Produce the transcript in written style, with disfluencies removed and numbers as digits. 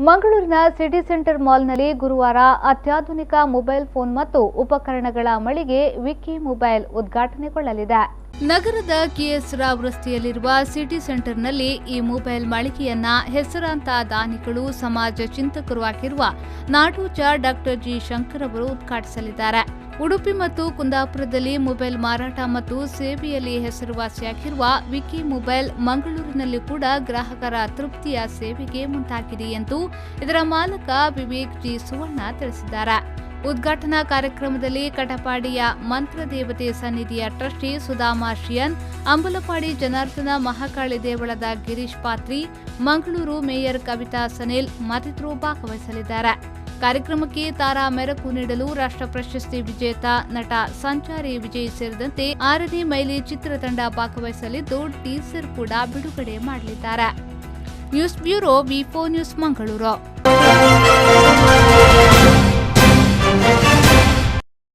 ಮಂಗಳೂರಿನ city centre ಮಾಲ್ನಲ್ಲಿ ಗುರುವಾರ ಅತ್ಯಾಧುನಿಕ ಮೊಬೈಲ್ ಫೋನ್ ಮತ್ತು ಉಪಕರಣಗಳ ಮಳಿಗೆ ವಿಕಿ ಮೊಬೈಲ್ ಉದ್ಘಾಟನೆಗೊಳ್ಳಲಿದೆ. ನಗರದ ಕೆಎಸ್ ರಾವ್ ರಸ್ತೆಯಲ್ಲಿರುವ ಸಿಟಿ ಸೆಂಟರ್ನಲ್ಲಿ ಈ ಮೊಬೈಲ್ ಮಳಿಗೆಯನ್ನ ಹೆಸರಾಂತ ದಾನಿಗಳು, ಸಮಾಜ ಚಿಂತಕರು ಆಗಿರುವ ನಾಡೋಜ ಡಾಕ್ಟರ್ ಜಿ ಶಂಕರ್ ಅವರು ಉದ್ಘಾಟಿಸಲಿದ್ದಾರೆ. ಉಡುಪಿ ಮತ್ತು ಕುಂದಾಪುರದಲ್ಲಿ ಮೊಬೈಲ್ ಮಾರಾಟ ಮತ್ತು ಸೇವೆಯಲ್ಲಿ ಹೆಸರುವಾಸಿಯಾಗಿರುವ ವಿಕಿ ಮೊಬೈಲ್ ಮಂಗಳೂರಿನಲ್ಲಿ ಕೂಡ ಗ್ರಾಹಕರ ತೃಪ್ತಿಯ ಸೇವೆಗೆ ಮುಂದಾಗಿದೆ ಎಂದು ಇದರ ಮಾಲಕ ವಿವೇಕ್ ಜಿ ಸುವರ್ಣ ತಿಳಿಸಿದ್ದಾರೆ. ಉದ್ಘಾಟನಾ ಕಾರ್ಯಕ್ರಮದಲ್ಲಿ ಕಟಪಾಡಿಯ ಮಂತ್ರದೇವತೆ ಸನ್ನಿಧಿಯ ಟ್ರಸ್ಟಿ ಸುಧಾಮಾ ಶಿಯನ್, ಅಂಬಲಪಾಡಿ ಜನಾರ್ದನ ಮಹಾಕಾಳಿ ದೇವಳದ ಗಿರೀಶ್ ಪಾತ್ರಿ, ಮಂಗಳೂರು ಮೇಯರ್ ಕವಿತಾ ಸನಿಲ್ ಮತ್ತಿತರರು ಭಾಗವಹಿಸಲಿದ್ದಾರೆ. ಕಾರ್ಯಕ್ರಮಕ್ಕೆ ತಾರಾ ಮೆರಕು ನೀಡಲು ರಾಷ್ಟ್ರ ಪ್ರಶಸ್ತಿ ವಿಜೇತ ನಟ ಸಂಚಾರಿ ವಿಜಯ್ ಸೇರಿದಂತೆ 6ನೇ ಮೈಲಿ ಚಿತ್ರತಂಡ ಭಾಗವಹಿಸಲಿದ್ದು ಟೀಸರ್ ಕೂಡ ಬಿಡುಗಡೆ ಮಾಡಲಿದ್ದಾರೆ. News bureau, V4 news, Mangaluru.